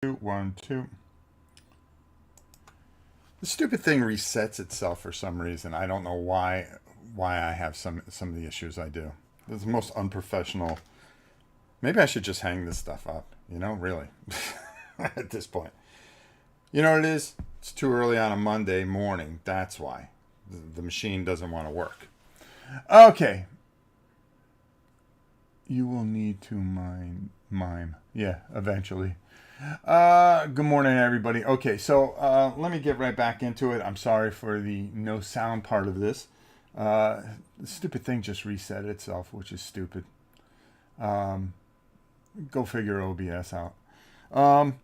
1, 2. The stupid thing resets itself for some reason. I don't know why I have some of the issues I do. It's the most unprofessional. Maybe I should just hang this stuff up. Really. At this point. You know what it is? It's too early on a Monday morning. That's why. The machine doesn't want to work. Okay. You will need to mime. Yeah, eventually. Good morning, everybody. Okay, so let me get right back into it. I'm sorry for the no sound part of this. The stupid thing just reset itself, which is stupid. Go figure OBS out. I'm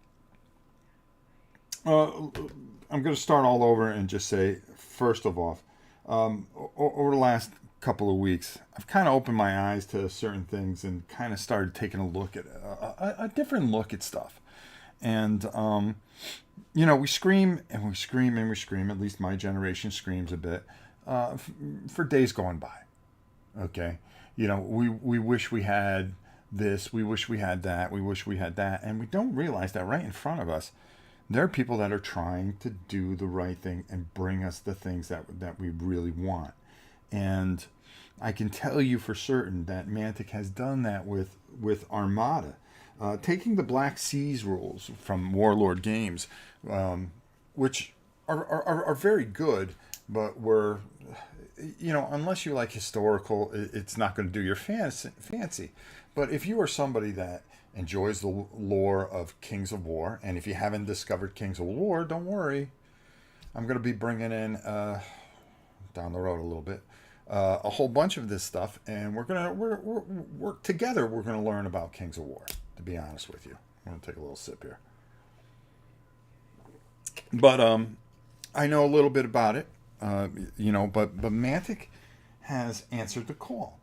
going to start all over and just say, first of all, over the last couple of weeks, I've kind of opened my eyes to certain things and kind of started taking a look at a different look at stuff. And, we scream and we scream and we scream. At least my generation screams a bit for days going by. Okay. We wish we had this. We wish we had that. We wish we had that. And we don't realize that right in front of us, there are people that are trying to do the right thing and bring us the things that we really want. And I can tell you for certain that Mantic has done that with Armada. Taking the Black Seas rules from Warlord Games, which are very good, but were, unless you like historical, it's not going to do your fancy. But if you are somebody that enjoys the lore of Kings of War, and if you haven't discovered Kings of War, don't worry. I'm going to be bringing in, down the road a little bit, a whole bunch of this stuff, and we're together. We're going to learn about Kings of War. To be honest with you, I'm going to take a little sip here. But I know a little bit about it, but Mantic has answered the call,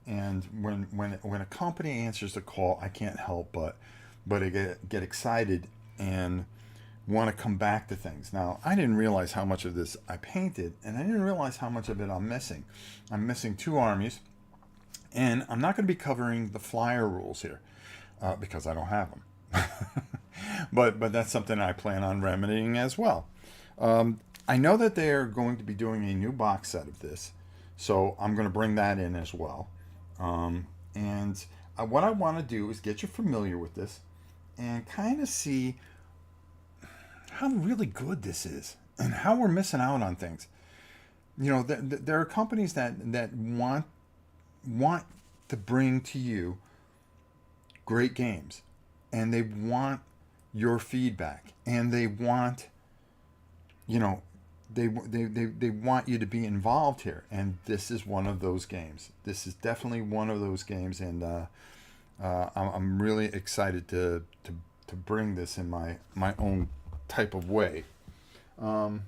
and when a company answers the call, I can't help but I get excited and want to come back to things. Now, I didn't realize how much of this I painted, and I didn't realize how much of it I'm missing. I'm missing 2 armies, and I'm not going to be covering the flyer rules here. Because I don't have them. but that's something I plan on remedying as well. I know that they are going to be doing a new box set of this, so I'm going to bring that in as well. What I want to do is get you familiar with this and kind of see how really good this is and how we're missing out on things. There are companies that want to bring to you great games, and they want your feedback, and they want they want you to be involved here, and this is one of those games. This is definitely one of those games, and I'm really excited to bring this in my own type of way. I'm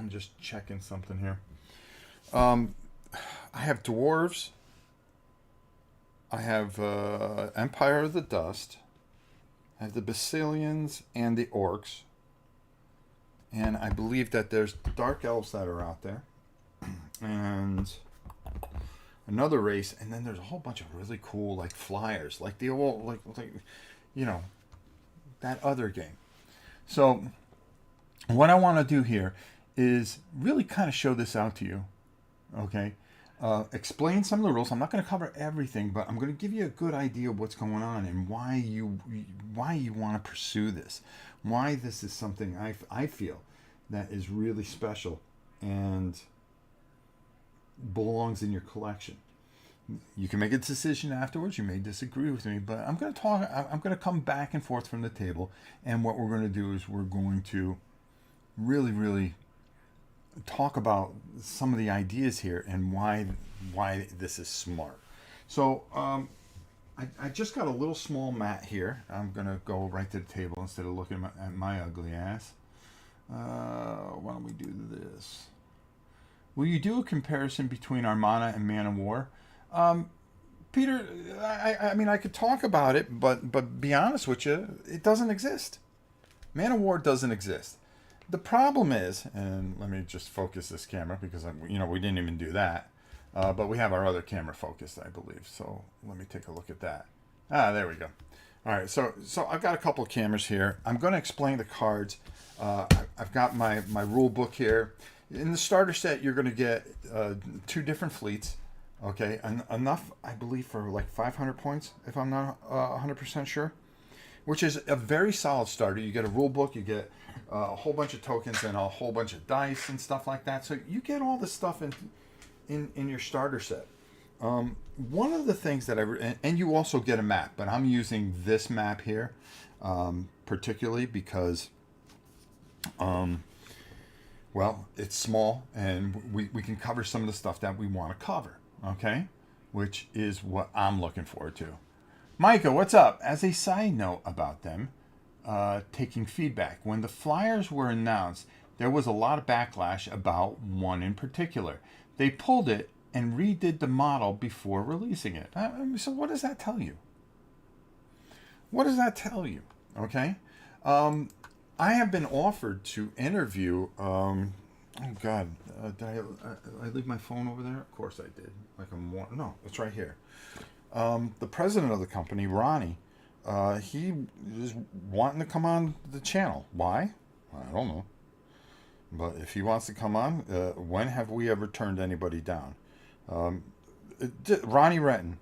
just checking something here. I have dwarves. I have Empire of the Dust. I have the Basilians and the Orcs. And I believe that there's Dark Elves that are out there. And another race. And then there's a whole bunch of really cool, like, flyers. Like the old, that other game. So what I want to do here is really kind of show this out to you. Okay? Explain some of the rules. I'm not going to cover everything, but I'm going to give you a good idea of what's going on and why you want to pursue this. Why this is something I feel that is really special and belongs in your collection. You can make a decision afterwards. You may disagree with me, but I'm going to come back and forth from the table, and what we're going to do is we're going to really, really talk about some of the ideas here and why this is smart. So I just got a little small mat here. I'm going to go right to the table instead of looking at my ugly ass. Why don't we do this? Will you do a comparison between Armada and Man of War? Peter, I mean, I could talk about it, but be honest with you, it doesn't exist. Man of War doesn't exist. The problem is, and let me just focus this camera because we didn't even do that, but we have our other camera focused, I believe. So let me take a look at that. There we go. All right, so I've got a couple of cameras here. I'm going to explain the cards. I've got my rule book here. In the starter set, you're going to get 2 different fleets. Okay, enough, I believe, for like 500 points, if I'm not 100% sure. Which is a very solid starter. You get a rule book, you get a whole bunch of tokens and a whole bunch of dice and stuff like that. So you get all this stuff in your starter set. One of the things that and you also get a map, but I'm using this map here particularly because, well, it's small and we can cover some of the stuff that we want to cover, okay? Which is what I'm looking forward to. Micah, what's up? As a side note about them taking feedback, when the flyers were announced, there was a lot of backlash about one in particular. They pulled it and redid the model before releasing it. So what does that tell you? What does that tell you? Okay. I have been offered to interview. Oh God, did I leave my phone over there? Of course I did. No, it's right here. The president of the company, Ronnie, he is wanting to come on the channel. Why? I don't know. But if he wants to come on, when have we ever turned anybody down? Ronnie Renton.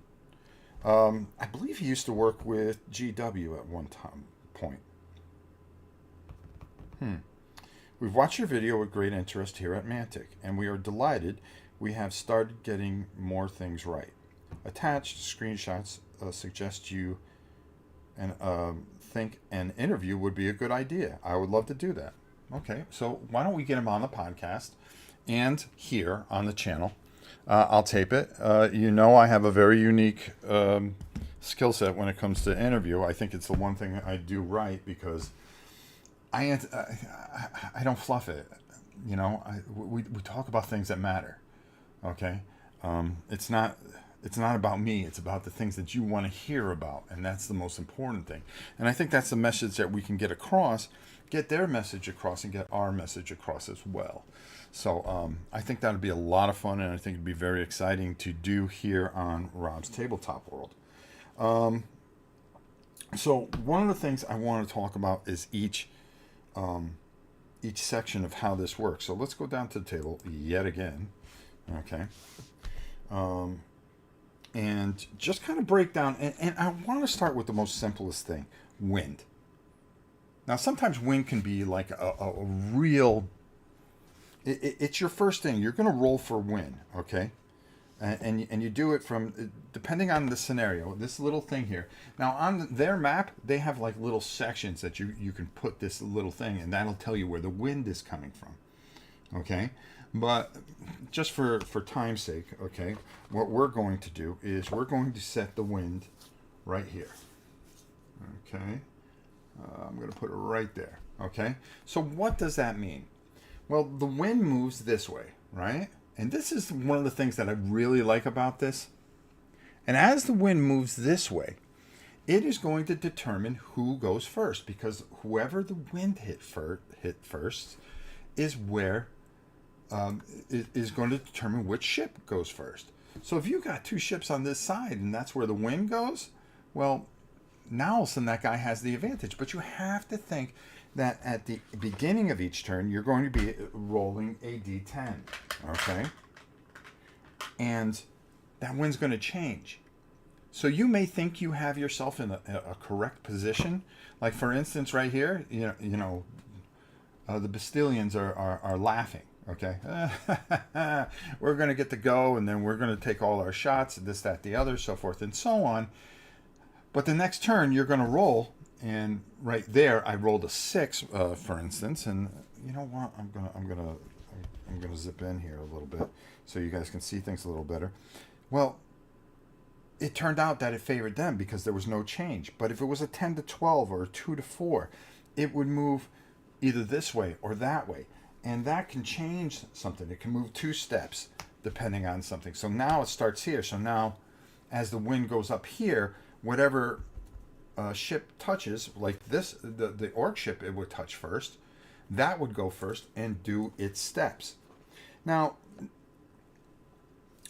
I believe he used to work with GW at one point. We've watched your video with great interest here at Mantic, and we are delighted we have started getting more things right. Attached screenshots suggest you and think an interview would be a good idea. I would love to do that. Okay, so why don't we get him on the podcast and here on the channel? I'll tape it. You know, I have a very unique skill set when it comes to interview. I think it's the one thing I do right because I don't fluff it. You know, we talk about things that matter. Okay, it's not about me. It's about the things that you want to hear about, and that's the most important thing. And I think that's the message that we can get across, get their message across, and get our message across as well. So I think that would be a lot of fun, and I think it'd be very exciting to do here on Rob's Tabletop World. So one of the things I want to talk about is each section of how this works. So let's go down to the table yet again. Okay. And just kind of break down, and I want to start with the most simplest thing, wind. Now, sometimes wind can be like a real, it's your first thing. You're going to roll for wind, okay? And you do it from, depending on the scenario, this little thing here. Now, on their map, they have like little sections that you can put this little thing, and that'll tell you where the wind is coming from, okay? But just for time's sake, okay, what we're going to do is we're going to set the wind right here. Okay, I'm going to put it right there. Okay, so what does that mean? Well, the wind moves this way, right? And this is one of the things that I really like about this. And as the wind moves this way, it is going to determine who goes first, because whoever the wind hit first is where is going to determine which ship goes first. So if you got 2 ships on this side and that's where the wind goes, well, now all of a sudden that guy has the advantage. But you have to think that at the beginning of each turn, you're going to be rolling a d10, okay? And that wind's going to change. So you may think you have yourself in a correct position. Like, for instance, right here, the Bastilians are laughing. Okay, we're going to get to go, and then we're going to take all our shots, this, that, the other, so forth and so on. But the next turn, you're going to roll, and right there, I rolled a 6, for instance. And you know what? I'm gonna zip in here a little bit so you guys can see things a little better. Well, it turned out that it favored them because there was no change. But if it was a 10 to 12 or a 2 to 4, it would move either this way or that way. And that can change something. It can move 2 steps depending on something. So now it starts here. So now as the wind goes up here, whatever ship touches, like this, the orc ship, it would touch first. That would go first and do its steps. Now,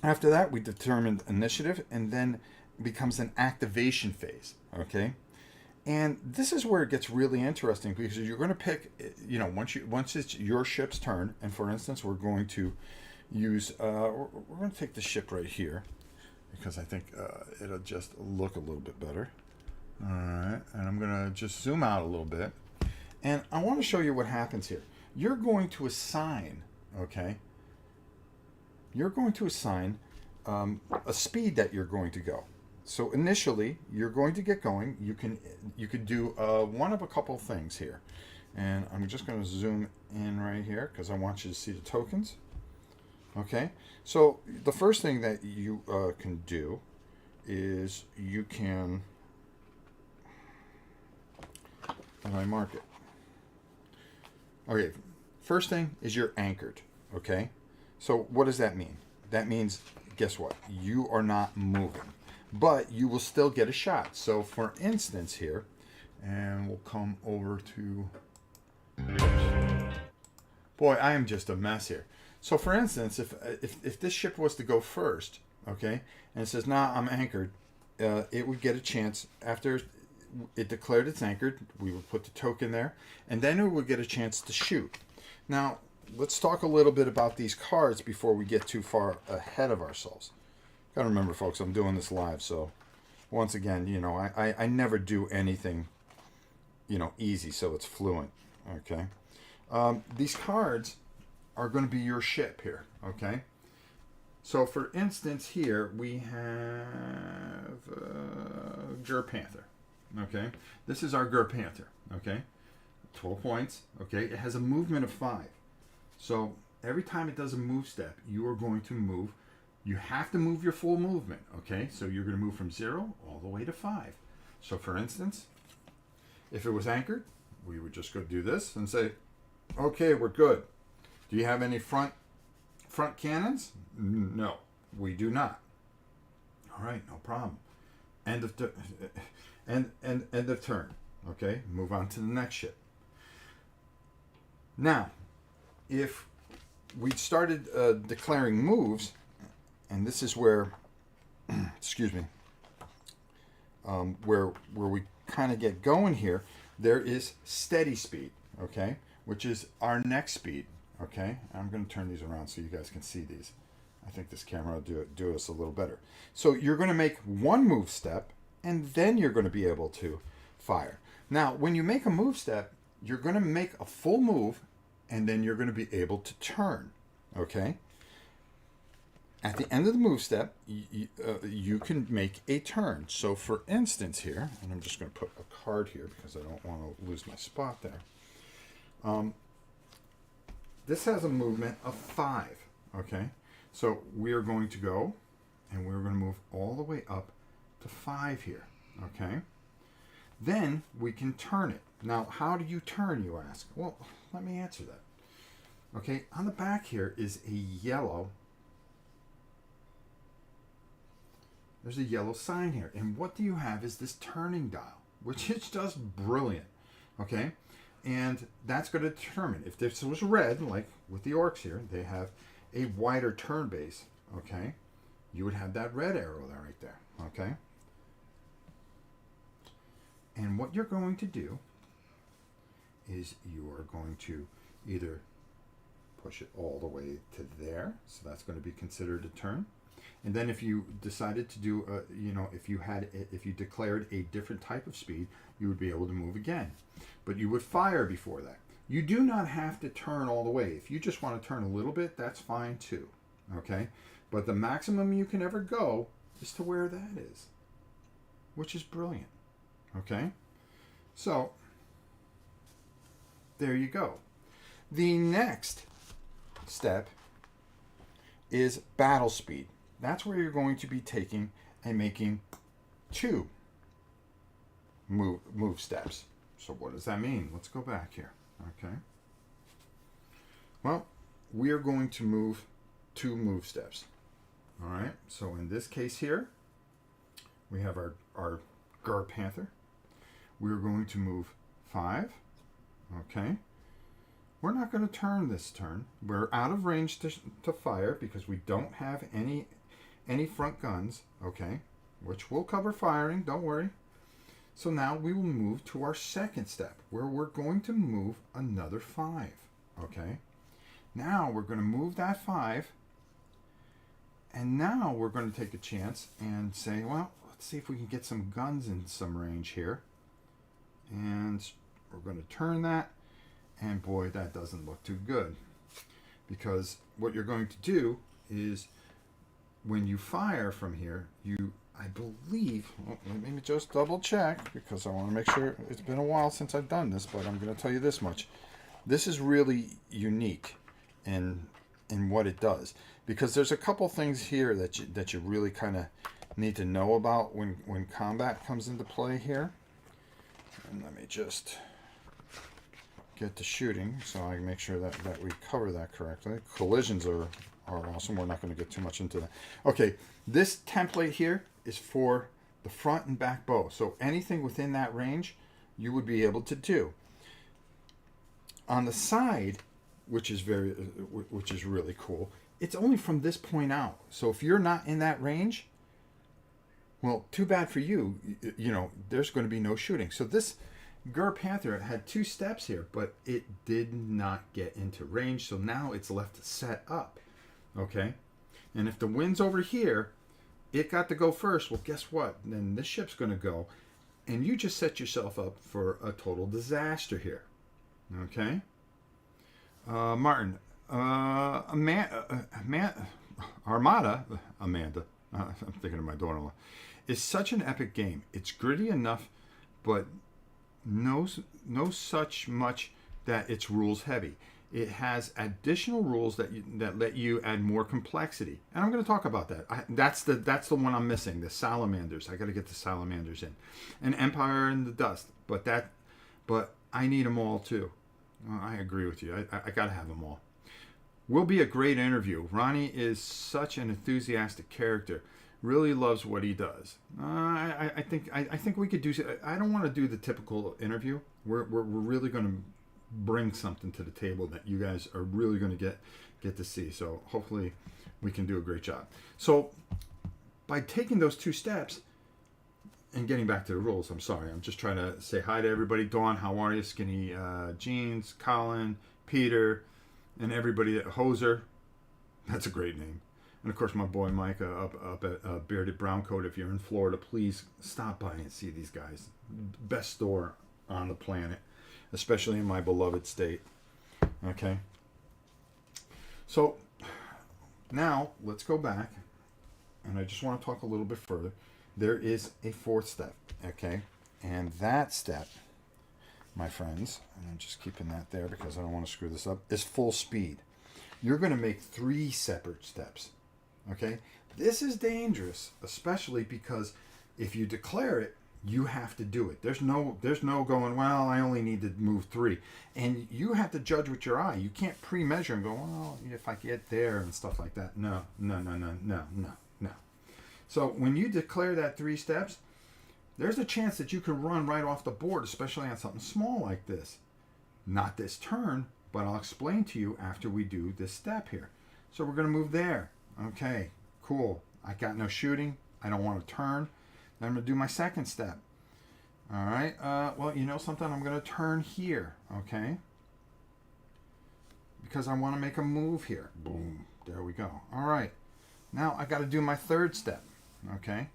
after that, we determined initiative, and then becomes an activation phase, okay? And this is where it gets really interesting because you're going to pick, once it's your ship's turn, and for instance, we're going to use, we're going to take the ship right here because I think it'll just look a little bit better. All right, and I'm going to just zoom out a little bit. And I want to show you what happens here. You're going to assign, okay? You're going to assign a speed that you're going to go. So initially, you're going to get going. You could do one of a couple things here. And I'm just going to zoom in right here because I want you to see the tokens. Okay, so the first thing that you can do is you can, how do I mark it? Okay, first thing is you're anchored, okay? So what does that mean? That means, guess what? You are not moving, but you will still get a shot. So for instance here, and we'll come over to, boy, I am just a mess here. So for instance, if this ship was to go first, okay, and it says, nah, I'm anchored, it would get a chance after it declared it's anchored. We would put the token there, and then it would get a chance to shoot. Now, let's talk a little bit about these cards before we get too far ahead of ourselves. Gotta remember, folks, I'm doing this live, so once again, I never do anything, easy, so it's fluent, okay? These cards are going to be your ship here, okay? So, for instance, here we have Gur Panther, okay? This is our Gur Panther, okay? 12 points, okay? It has a movement of 5. So, every time it does a move step, you are going to move. You have to move your full movement, okay? So, you're going to move from 0 all the way to 5. So, for instance, if it was anchored, we would just go do this and say, okay, we're good. Do you have any front cannons? No, we do not. All right, no problem. End of turn. Okay, move on to the next ship. Now, if we started declaring moves, and this is where, excuse me, where we kind of get going here, there is steady speed, okay, which is our next speed. Okay, I'm going to turn these around so you guys can see these. I think this camera will do us a little better. So you're going to make one move step, and then you're going to be able to fire. Now, when you make a move step, you're going to make a full move, and then you're going to be able to turn. Okay? At the end of the move step, you can make a turn. So for instance here, and I'm just going to put a card here because I don't want to lose my spot there. This has a movement of 5, okay? So we are going to go, and we're going to move all the way up to 5 here, okay? Then we can turn it. Now, how do you turn, you ask? Well, let me answer that. Okay, on the back here is a yellow, there's a yellow sign here. And what do you have is this turning dial, which is just brilliant, okay? And that's going to determine if this was red, like with the orcs here, they have a wider turn base, okay? You would have that red arrow there right there, okay? And what you're going to do is you are going to either push it all the way to there, so that's going to be considered a turn. And then if you decided to do, if you declared a different type of speed, you would be able to move again. But you would fire before that. You do not have to turn all the way. If you just want to turn a little bit, that's fine too. Okay? But the maximum you can ever go is to where that is, which is brilliant. Okay? So, there you go. The next step is battle speed. That's where you're going to be taking and making 2 move steps. So what does that mean? Let's go back here. Okay. Well, we are going to move 2 move steps. All right. So in this case here, we have our Gur Panther. We're going to move 5. Okay. We're not going to turn this turn. We're out of range to fire because we don't have any front guns. Okay. Which will cover firing. Don't worry. So now we will move to our second step where we're going to move another 5. Okay? Now we're going to move that 5. And now we're going to take a chance and say, well, let's see if we can get some guns in some range here. And we're going to turn that. And boy, that doesn't look too good. Because what you're going to do is when you fire from here, I believe, let me just double check because I want to make sure. It's been a while since I've done this, but I'm going to tell you this much. This is really unique in what it does, because there's a couple things here that you really kind of need to know about when combat comes into play here. And let me just get to shooting so I can make sure that we cover that correctly. Collisions are awesome. We're not going to get too much into that. Okay, this template here is for the front and back bow. So anything within that range, you would be able to do. On the side, which is really cool, it's only from this point out. So if you're not in that range, well, too bad for you. You know, there's going to be no shooting. So this Gur Panther had 2 steps here, but it did not get into range. So now it's left set up. Okay? And if the wind's over here, it got to go first. Well, guess what? Then this ship's going to go. And you just set yourself up for a total disaster here. Okay? Martin, Armada, Amanda, I'm thinking of my daughter-in-law, is such an epic game. It's gritty enough, but no such much that it's rules heavy. It has additional rules that let you add more complexity, and I'm going to talk about that. That's the one I'm missing. The salamanders. I got to get the salamanders in, and Empire in the Dust. But I need them all too. I agree with you. I got to have them all. Will be a great interview. Ronnie is such an enthusiastic character. Really loves what he does. I think we could do. I don't want to do the typical interview. We're really going to bring something to the table that you guys are really going to get to see. So hopefully we can do a great job. So by taking those 2 steps and getting back to the rules, I'm sorry, I'm just trying to say hi to everybody. Dawn, how are you? Skinny Jeans, Colin, Peter, and everybody at Hoser. That's a great name. And of course my boy Micah up at Bearded Browncoat. If you're in Florida, please stop by and see these guys. Best store on the planet, especially in my beloved state. Okay. So now let's go back, and I just want to talk a little bit further. There is a 4th step, okay? And that step, my friends, and I'm just keeping that there because I don't want to screw this up, is full speed. You're going to make 3 separate steps, okay? This is dangerous, especially because if you declare it, you have to do it. There's no going, well, I only need to move 3. And you have to judge with your eye. You can't pre-measure and go, well, if I get there and stuff like that. No. So when you declare that 3 steps, there's a chance that you can run right off the board, especially on something small like this. Not this turn, but I'll explain to you after we do this step here. So we're going to move there. Okay, cool. I got no shooting. I don't want to turn. Then I'm going to do my 2nd step. All right. Well, you know something? I'm going to turn here. Okay. Because I want to make a move here. Boom. There we go. All right. Now I got to do my 3rd step. Okay.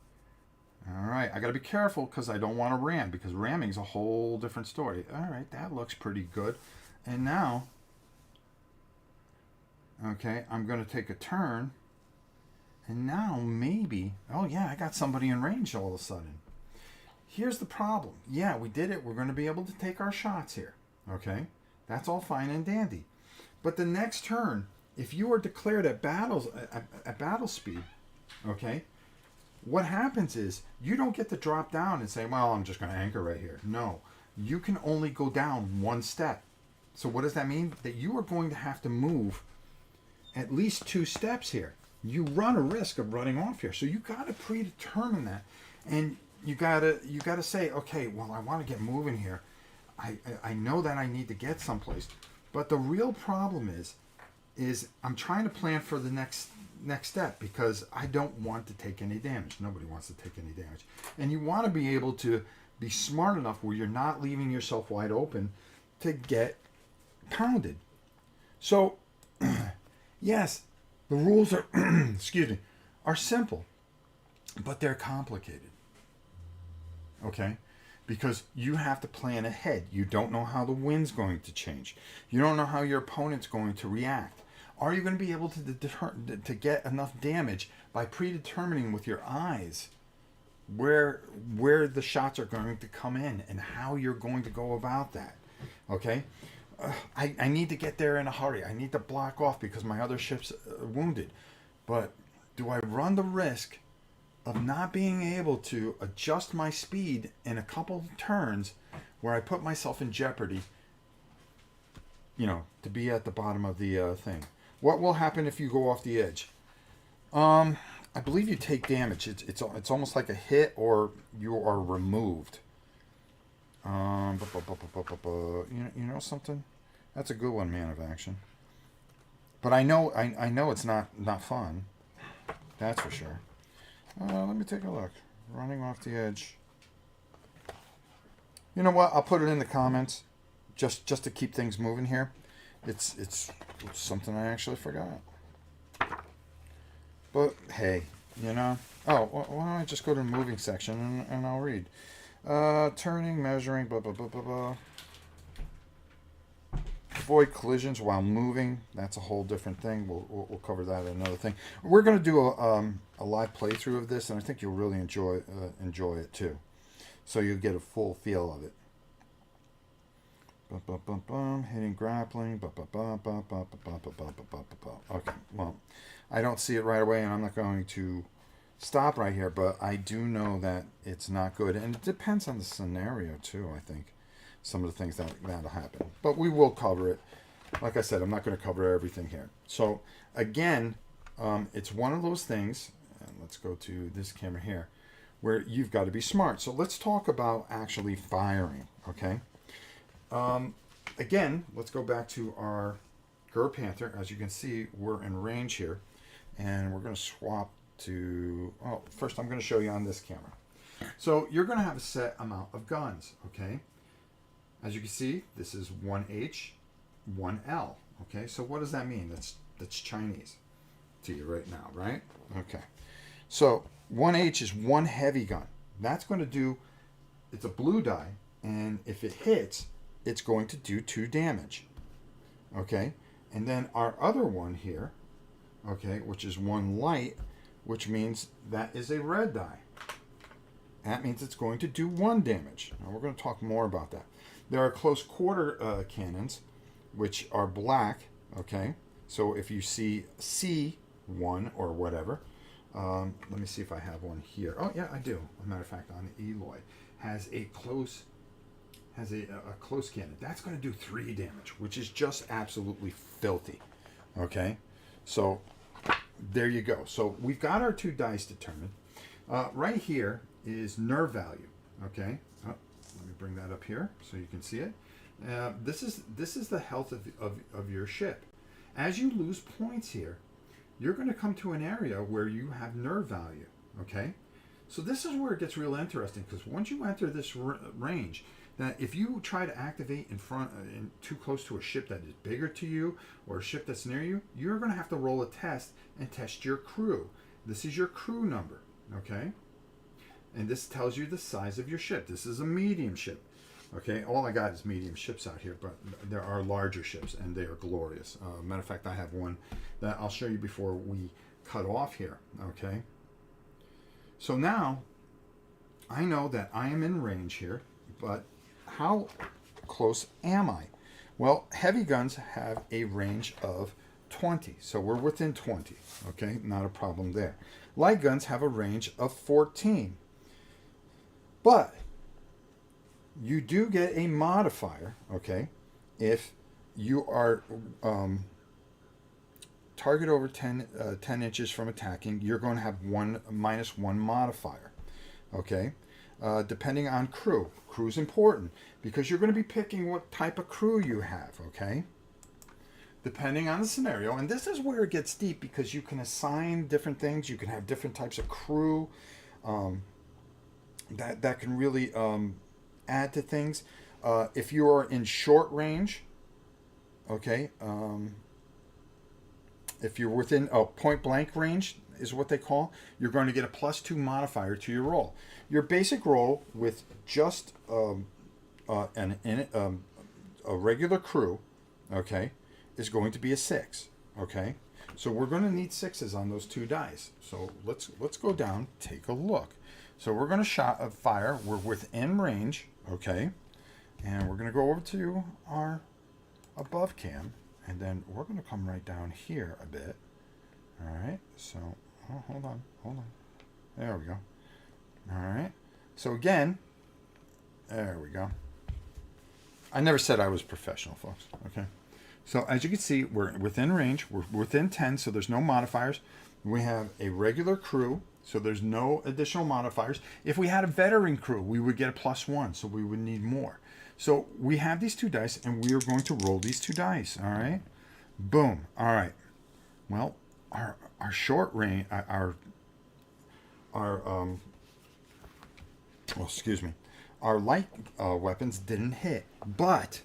All right. I got to be careful because I don't want to ram, because ramming is a whole different story. All right. That looks pretty good. And now, okay, I'm going to take a turn. And now maybe, oh yeah, I got somebody in range all of a sudden. Here's the problem. Yeah, we did it. We're going to be able to take our shots here. Okay. That's all fine and dandy. But the next turn, if you are declared at battle speed, okay, what happens is you don't get to drop down and say, well, I'm just going to anchor right here. No, you can only go down 1 step. So what does that mean? That you are going to have to move at least 2 steps here. You run a risk of running off here. So you got to predetermine that. And you got to say, okay, well, I want to get moving here. I know that I need to get someplace. But the real problem is I'm trying to plan for the next step, because I don't want to take any damage. Nobody wants to take any damage. And you want to be able to be smart enough where you're not leaving yourself wide open to get pounded. So, yes, the rules are, excuse me, are simple, but they're complicated. Okay? Because you have to plan ahead. You don't know how the wind's going to change. You don't know how your opponent's going to react. Are you going to be able to get enough damage by predetermining with your eyes where the shots are going to come in and how you're going to go about that? Okay? I need to get there in a hurry. I need to block off because my other ship's wounded. But do I run the risk of not being able to adjust my speed in a couple turns where I put myself in jeopardy, to be at the bottom of the thing? What will happen if you go off the edge? I believe you take damage. It's almost like a hit or you are removed. You know something? That's a good one, Man of Action. But I know it's not fun. That's for sure. Let me take a look. Running off the edge. You know what? I'll put it in the comments, just to keep things moving here. It's something I actually forgot. But hey, Oh, why don't I just go to the moving section and I'll read. Turning, measuring, blah blah blah blah blah. Avoid collisions while moving. That's a whole different thing. We'll cover that in another thing. We're going to do a live playthrough of this, and I think you'll really enjoy it too. So you'll get a full feel of it. Hitting grappling. Okay, well, I don't see it right away, and I'm not going to stop right here, but I do know that it's not good, and it depends on the scenario too, I think. Some of the things that'll happen. But we will cover it. Like I said, I'm not going to cover everything here. So, again, it's one of those things, and let's go to this camera here, where you've got to be smart. So let's talk about actually firing, okay? Again, let's go back to our Gur Panther. As you can see, we're in range here, and we're going to swap to... Oh, first I'm going to show you on this camera. So you're going to have a set amount of guns, okay? As you can see, this is 1H, 1L. Okay, so what does that mean? That's Chinese to you right now, right? Okay. So 1H is one heavy gun. That's going to do, it's a blue die, and if it hits, it's going to do 2 damage. Okay? And then our other one here, okay, which is 1 light, which means that is a red die. That means it's going to do 1 damage. Now we're going to talk more about that. There are close quarter cannons, which are black, okay? So if you see C1 or whatever, let me see if I have one here. Oh, yeah, I do. As a matter of fact, on the Eloy, has a close cannon. That's going to do 3 damage, which is just absolutely filthy, okay? So there you go. So we've got our 2 dice determined. Right here is nerve value, okay? Let me bring that up here so you can see it. This is the health of your ship. As you lose points here, you're going to come to an area where you have nerve value. Okay, so this is where it gets real interesting, because once you enter this range, that if you try to activate in too close to a ship that is bigger to you or a ship that's near you, you're going to have to roll a test and test your crew. This is your crew number. Okay. And this tells you the size of your ship. This is a medium ship. Okay, all I got is medium ships out here, but there are larger ships, and they are glorious. Matter of fact, I have one that I'll show you before we cut off here. Okay. So now, I know that I am in range here, but how close am I? Well, heavy guns have a range of 20, so we're within 20. Okay, not a problem there. Light guns have a range of 14. But you do get a modifier, okay, if you are target over 10 inches from attacking, you're going to have -1 modifier, okay? Depending on crew. Crew's important because you're going to be picking what type of crew you have, okay? Depending on the scenario, and this is where it gets deep because you can assign different things. You can have different types of crew. That can really add to things. If you are in short range, okay, if you're within a point blank range, is what they call, you're going to get a +2 modifier to your roll. Your basic roll with just a regular crew, okay, is going to be a 6, okay. So we're going to need 6s on those 2 dice. So let's go down, take a look. So we're going to fire. We're within range, okay, and we're going to go over to our above cam, and then we're going to come right down here a bit. All right. So hold on. There we go. All right. So again, there we go. I never said I was professional, folks. Okay. So as you can see, we're within range. We're within 10, so there's no modifiers. We have a regular crew, so there's no additional modifiers. If we had a veteran crew, we would get a +1, so we would need more. So we have these 2 dice, and we are going to roll these 2 dice. All right. Boom. All right. Well, our short range, excuse me, our light weapons didn't hit, but.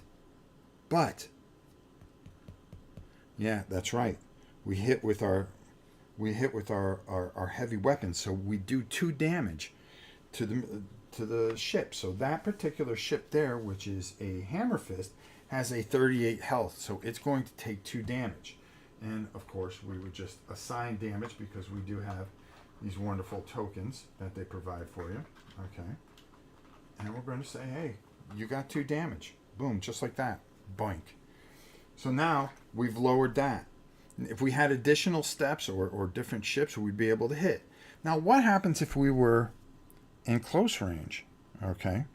Yeah, that's right. We hit with our heavy weapons, so we do 2 damage to the ship. So that particular ship there, which is a hammer fist, has a 38 health, so it's going to take 2 damage. And of course, we would just assign damage because we do have these wonderful tokens that they provide for you. Okay, and we're going to say, hey, you got 2 damage. Boom, just like that. Boink. So now we've lowered that. If we had additional steps or different ships, we'd be able to hit. Now, what happens if we were in close range? Okay.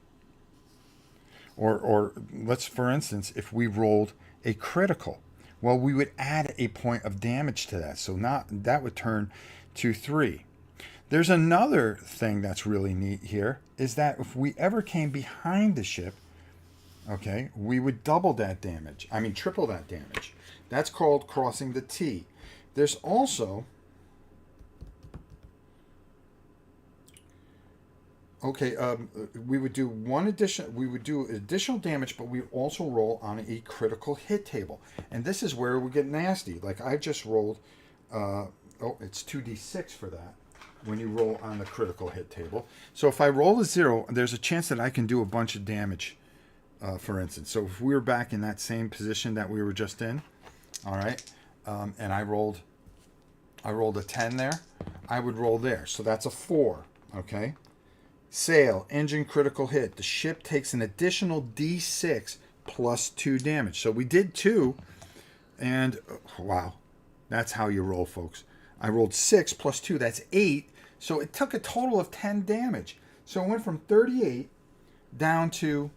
Or let's, for instance, if we rolled a critical, well, we would add a point of damage to that. So that would turn to 3. There's another thing that's really neat here, is that if we ever came behind the ship, okay, we would triple that damage. That's called crossing the T. There's also, okay, we would do additional damage, but we also roll on a critical hit table. And this is where we get nasty. Like I just rolled, it's 2d6 for that when you roll on the critical hit table. So if I roll a 0, there's a chance that I can do a bunch of damage. For instance, so if we were back in that same position that we were just in, all right, and I rolled a 10 there, I would roll there. So that's a 4, okay? Sail, engine critical hit. The ship takes an additional d6 plus 2 damage. So we did 2, and wow, that's how you roll, folks. I rolled 6 plus 2, that's 8. So it took a total of 10 damage. So it went from 38 down to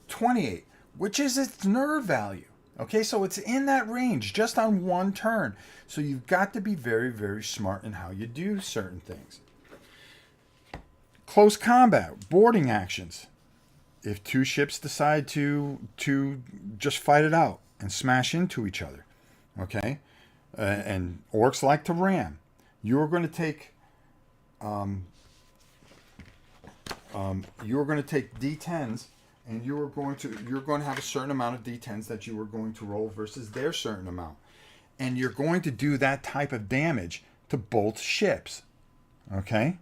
28, which is its nerve value. Okay, so it's in that range just on 1 turn. So you've got to be very, very smart in how you do certain things. Close combat, boarding actions. If 2 ships decide to just fight it out and smash into each other, okay, and orcs like to ram, you're going to take D10s. And you're going to have a certain amount of D10s that you are going to roll versus their certain amount. And you're going to do that type of damage to both ships. Okay?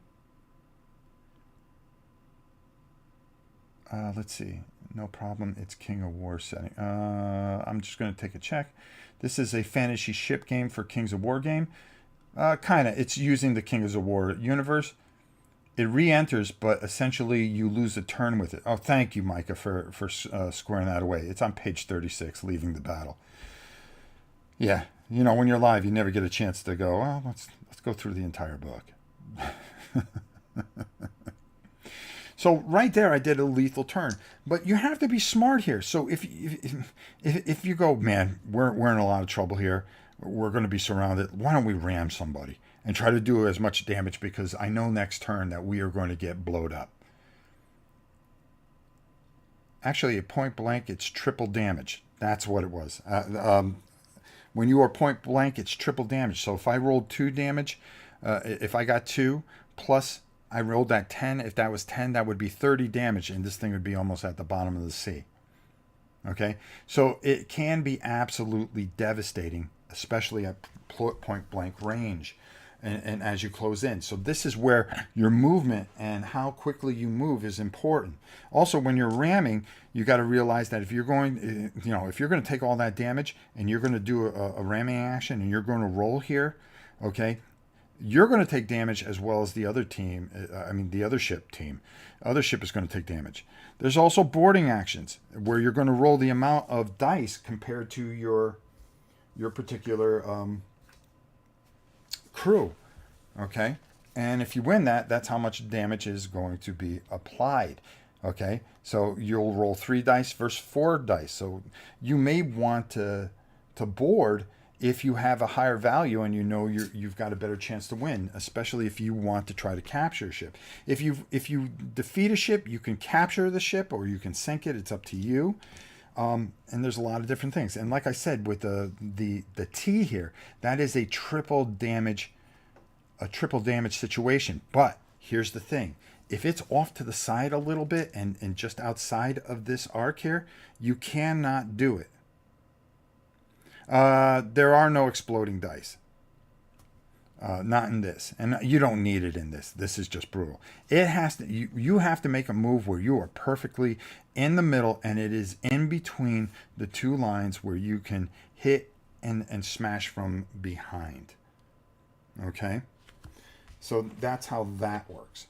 Let's see. No problem. It's King of War setting. I'm just going to take a check. This is a fantasy ship game for Kings of War game. Kind of. It's using the Kings of War universe. It re-enters, but essentially you lose a turn with it. Oh, thank you, Micah, for squaring that away. It's on page 36, leaving the battle. Yeah, you know, when you're live, you never get a chance to go, well, let's go through the entire book. So right there, I did a lethal turn. But you have to be smart here. So if you go, man, we're in a lot of trouble here, we're going to be surrounded, why don't we ram somebody? And try to do as much damage, because I know next turn that we are going to get blowed up. Actually, at point blank, it's triple damage. That's what it was. When you are point blank, it's triple damage. So if I rolled 2 damage, if I got 2, plus I rolled that 10. If that was 10, that would be 30 damage, and this thing would be almost at the bottom of the sea. Okay, so it can be absolutely devastating, especially at point blank range, and as you close in. So this is where your movement and how quickly you move is important. Also, when you're ramming, you got to realize that if you're going, if you're going to take all that damage and you're going to do a ramming action and you're going to roll here, okay, you're going to take damage as well as the other team. The other ship team. Other ship is going to take damage. There's also boarding actions where you're going to roll the amount of dice compared to your particular crew. Okay? And if you win that, that's how much damage is going to be applied. Okay? So you'll roll 3 dice versus 4 dice. So you may want to board if you have a higher value and you know you've got a better chance to win, especially if you want to try to capture a ship. If you defeat a ship, you can capture the ship or you can sink it. It's up to you. And there's a lot of different things. And like I said, with the T here, that is a triple damage situation. But here's the thing. If it's off to the side a little bit and just outside of this arc here, you cannot do it. There are no exploding dice. Not in this. And you don't need it in this. This is just brutal. It has to, you have to make a move where you are perfectly in the middle and it is in between the 2 lines where you can hit and smash from behind. Okay? So that's how that works.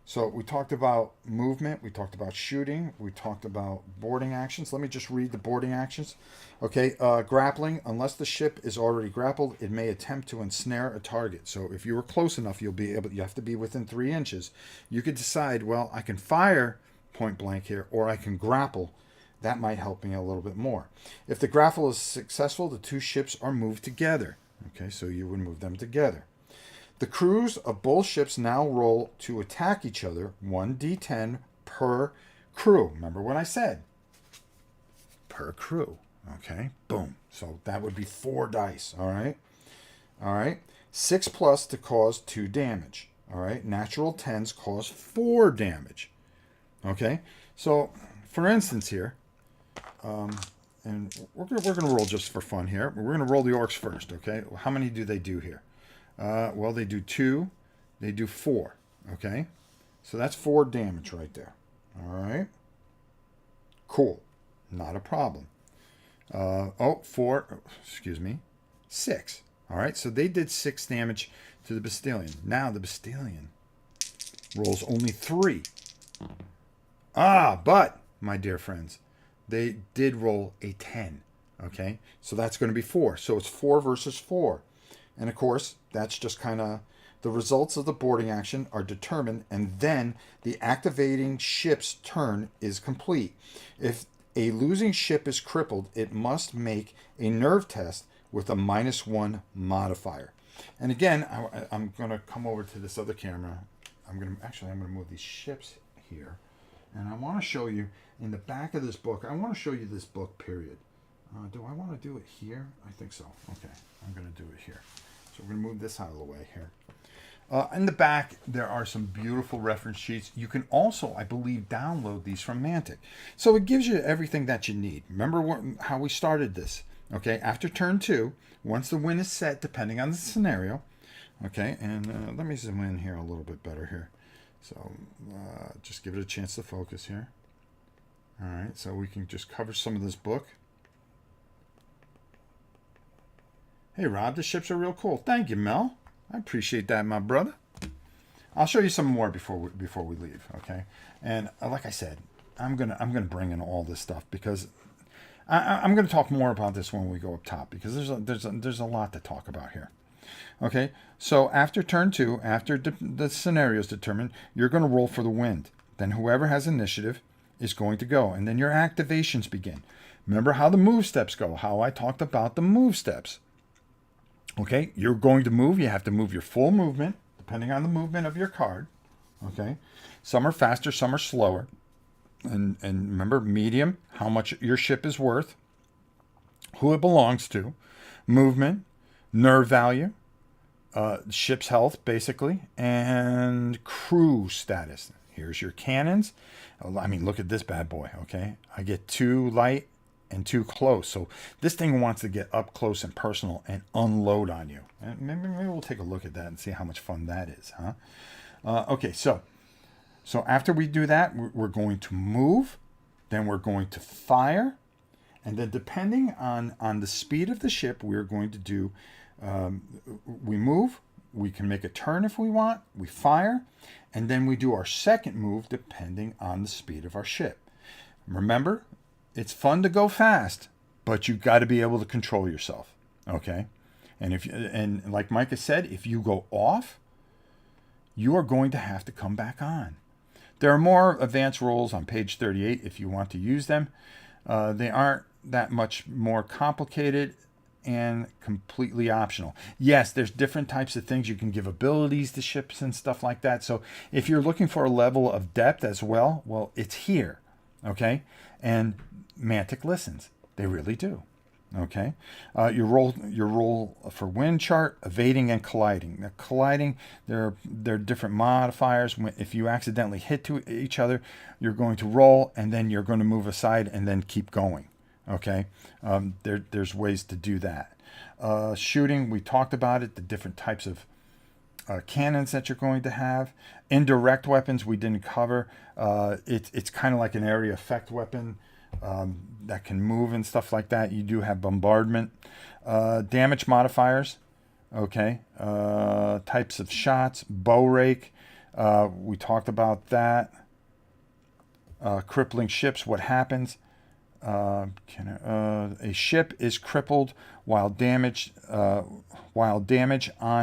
So we talked about movement, we talked about shooting, we talked about boarding actions. Let me just read the boarding actions. Okay, grappling. Unless the ship is already grappled, it may attempt to ensnare a target. So if you were close enough, you have to be within 3 inches. You could decide, well, I can fire point blank here, or I can grapple. That might help me a little bit more. If the grapple is successful, the 2 ships are moved together. Okay, so you would move them together. The crews of both ships now roll to attack each other, 1d10 per crew. Remember what I said? Per crew. Okay, boom. So that would be 4 dice, all right? All right, 6 plus to cause 2 damage. All right, natural 10s cause 4 damage. Okay, so for instance here, and we're gonna roll just for fun here. We're gonna roll the orcs first, okay? How many do they do here? Well, they do 2. They do 4. Okay? So that's 4 damage right there. All right? Cool. Not a problem. 6. All right? So they did 6 damage to the Bastillion. Now the Bastillion rolls only 3. But, my dear friends, they did roll a 10. Okay? So that's going to be 4. So it's 4 versus 4. And of course, that's just kind of the results of the boarding action are determined, and then the activating ship's turn is complete. If a losing ship is crippled, it must make a nerve test with a -1 modifier. And again, I'm going to come over to this other camera. I'm going to move these ships here, and I want to show you in the back of this book. I want to show you this book. Period. Do I want to do it here? I think so. Okay, I'm going to do it here. So we're going to move this out of the way here. In the back, there are some beautiful reference sheets. You can also, I believe, download these from Mantic. So it gives you everything that you need. Remember how we started this. Okay, after turn 2, once the wind is set, depending on the scenario. Okay, and let me zoom in here a little bit better here. So just give it a chance to focus here. All right, so we can just cover some of this book. Hey, Rob, the ships are real cool. Thank you, Mel. I appreciate that, my brother. I'll show you some more before we leave, okay? And like I said, I'm gonna bring in all this stuff because I'm gonna talk more about this when we go up top because there's a lot to talk about here. Okay, so after turn 2, after the scenario is determined, you're gonna roll for the wind. Then whoever has initiative is going to go, and then your activations begin. Remember how the move steps go? How I talked about the move steps. Okay, you're going to move. You have to move your full movement, depending on the movement of your card. Okay, some are faster, some are slower. And remember, medium, how much your ship is worth, who it belongs to, movement, nerve value, ship's health, basically, and crew status. Here's your cannons. I mean, look at this bad boy, okay? I get 2 light and 2 close. So this thing wants to get up close and personal and unload on you. And maybe we'll take a look at that and see how much fun that is, huh? Okay, so after we do that, we're going to move, then we're going to fire, and then depending on the speed of the ship, we're going to do, we move, we can make a turn if we want, we fire, and then we do our second move depending on the speed of our ship. Remember, it's fun to go fast, but you've got to be able to control yourself, okay? And like Micah said, if you go off, you are going to have to come back on. There are more advanced rules on page 38 if you want to use them. They aren't that much more complicated and completely optional. Yes, there's different types of things. You can give abilities to ships and stuff like that. So if you're looking for a level of depth as well, it's here, okay? And Mantic listens. They really do. Okay, your roll for wind chart, evading and colliding. Now, colliding, there are different modifiers. If you accidentally hit to each other, you're going to roll, and then you're going to move aside and then keep going. Okay, there's ways to do that. Shooting, we talked about it. The different types of cannons that you're going to have. Indirect weapons we didn't cover. It's kind of like an area effect weapon. That can move and stuff like that. You do have bombardment. Damage modifiers, okay. Types of shots, bow rake, we talked about that. Crippling ships, what happens? A ship is crippled while damage on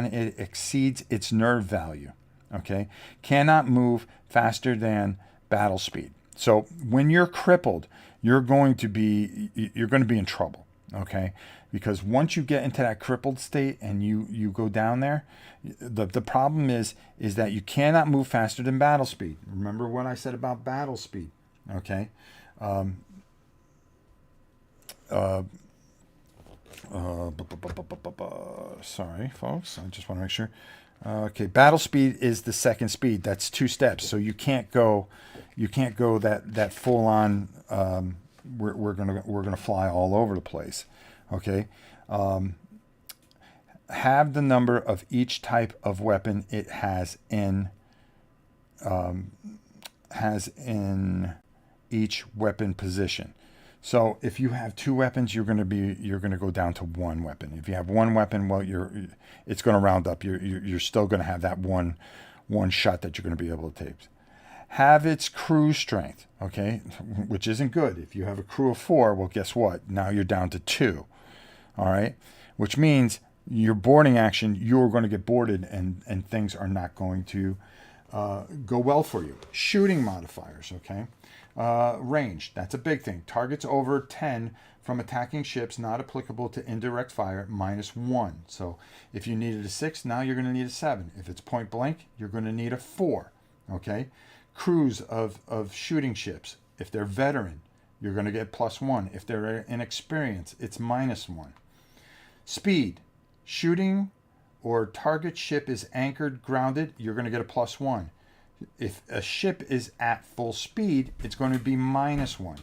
it exceeds its nerve value, okay. Cannot move faster than battle speed. So when you're crippled, you're going to be in trouble, okay? Because once you get into that crippled state and you go down there, the problem is that you cannot move faster than battle speed. Remember what I said about battle speed, okay? Sorry, folks. I just want to make sure. Okay, battle speed is the second speed. That's 2 steps. So you can't go that full on. We're gonna fly all over the place. Okay. Have the number of each type of weapon it has in each weapon position. So if you have 2 weapons, you're going to go down to 1 weapon. If you have 1 weapon, it's going to round up. You're still going to have that one shot that you're going to be able to take. Have its crew strength, okay, which isn't good. If you have a crew of 4, well, guess what? Now you're down to 2, all right, which means your boarding action, you're going to get boarded, and things are not going to go well for you. Shooting modifiers, okay. Range, that's a big thing. Targets over 10 from attacking ships not applicable to indirect fire, -1. So if you needed a 6, now you're going to need a 7. If it's point blank, you're going to need a 4. Okay. Crews of shooting ships, if they're veteran, you're going to get +1. If they're inexperienced, it's -1. Speed, shooting or target ship is anchored, grounded, you're going to get a +1. If a ship is at full speed, it's going to be -1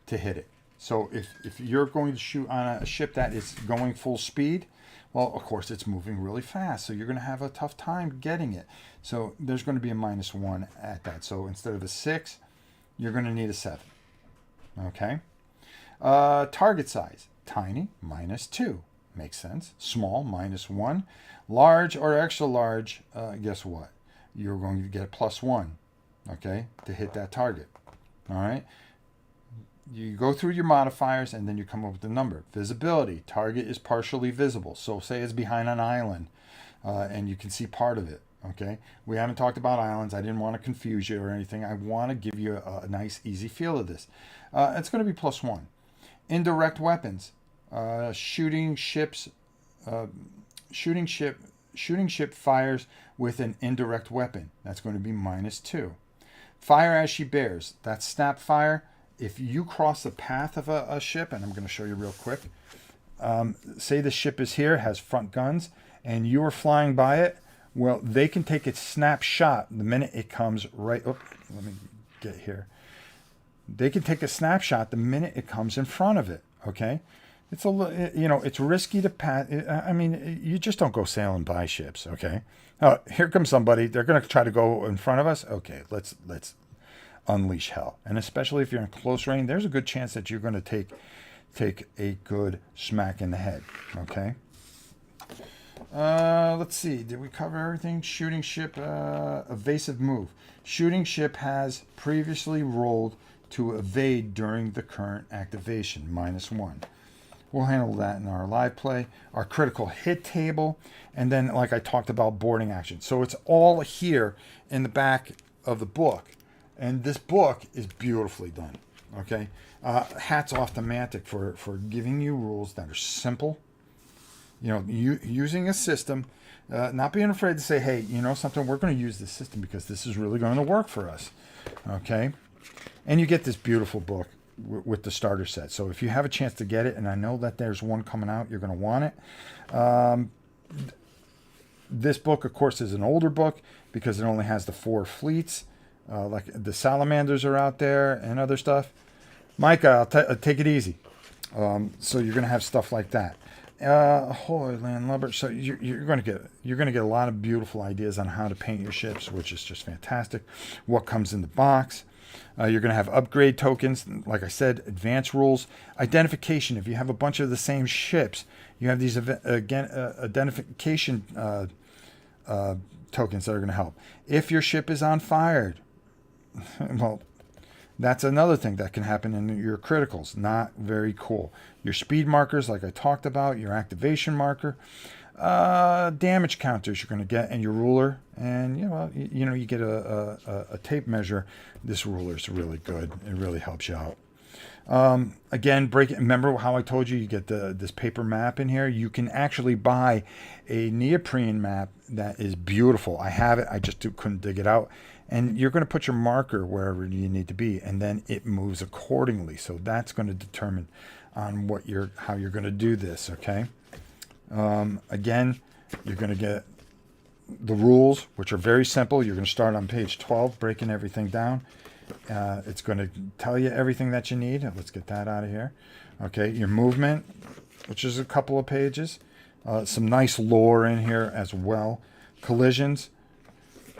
to hit it. So if you're going to shoot on a ship that is going full speed, well, of course, it's moving really fast, so you're going to have a tough time getting it. So there's going to be a -1 at that. So instead of a 6, you're going to need a 7. Okay? Target size, tiny, -2. Makes sense. Small, -1. Large or extra large, guess what? You're going to get a +1, okay, to hit that target. All right? You go through your modifiers, and then you come up with the number. Visibility, target is partially visible. So say it's behind an island, and you can see part of it, okay? We haven't talked about islands. I didn't want to confuse you or anything. I want to give you a nice, easy feel of this. It's going to be +1. Indirect weapons, shooting ship fires with an indirect weapon. That's going to be -2. Fire as she bears. That's snap fire. If you cross the path of a ship, and I'm going to show you real quick. Say the ship is here, has front guns, and you're flying by it, well, they can take a snapshot the minute it comes right. Oh, let me get here. They can take a snapshot the minute it comes in front of it. Okay, it's it's risky to pass. I mean, you just don't go sailing by ships. Okay, here comes somebody. They're going to try to go in front of us. Okay, let's unleash hell. And especially if you're in close range, there's a good chance that you're going to take a good smack in the head. Okay. Let's see. Did we cover everything? Shooting ship, evasive move. Shooting ship has previously rolled to evade during the current activation, -1. We'll handle that in our live play. Our critical hit table, and then like I talked about, boarding action. So it's all here in the back of the book, and this book is beautifully done. Okay, hats off to Mantic for giving you rules that are simple. Using a system, not being afraid to say, hey, something, we're going to use this system because this is really going to work for us. Okay, and you get this beautiful book with the starter set. So if you have a chance to get it, and I know that there's one coming out, you're going to want it. This book, of course, is an older book because it only has the 4 fleets. Like the salamanders are out there and other stuff. Micah, I'll take it easy. So you're going to have stuff like that. Holy land lubber. So you're going to get a lot of beautiful ideas on how to paint your ships, which is just fantastic. What comes in the box. You're going to have upgrade tokens, like I said, advanced rules, identification. If you have a bunch of the same ships, you have these identification tokens that are going to help. If your ship is on fire, well, that's another thing that can happen in your criticals. Not very cool. Your speed markers, like I talked about, your activation marker, damage counters you're going to get, and your ruler. And you get a tape measure. This ruler is really good. It really helps you out. Again, remember how I told you get this paper map in here? You can actually buy a neoprene map that is beautiful. I have it. I just couldn't dig it out. And you're going to put your marker wherever you need to be, and then it moves accordingly. So that's going to determine on how you're going to do this. Okay. Again, you're going to get the rules, which are very simple. You're going to start on page 12, breaking everything down. It's going to tell you everything that you need. Let's get that out of here. Okay, your movement, which is a couple of pages. Some nice lore in here as well. Collisions.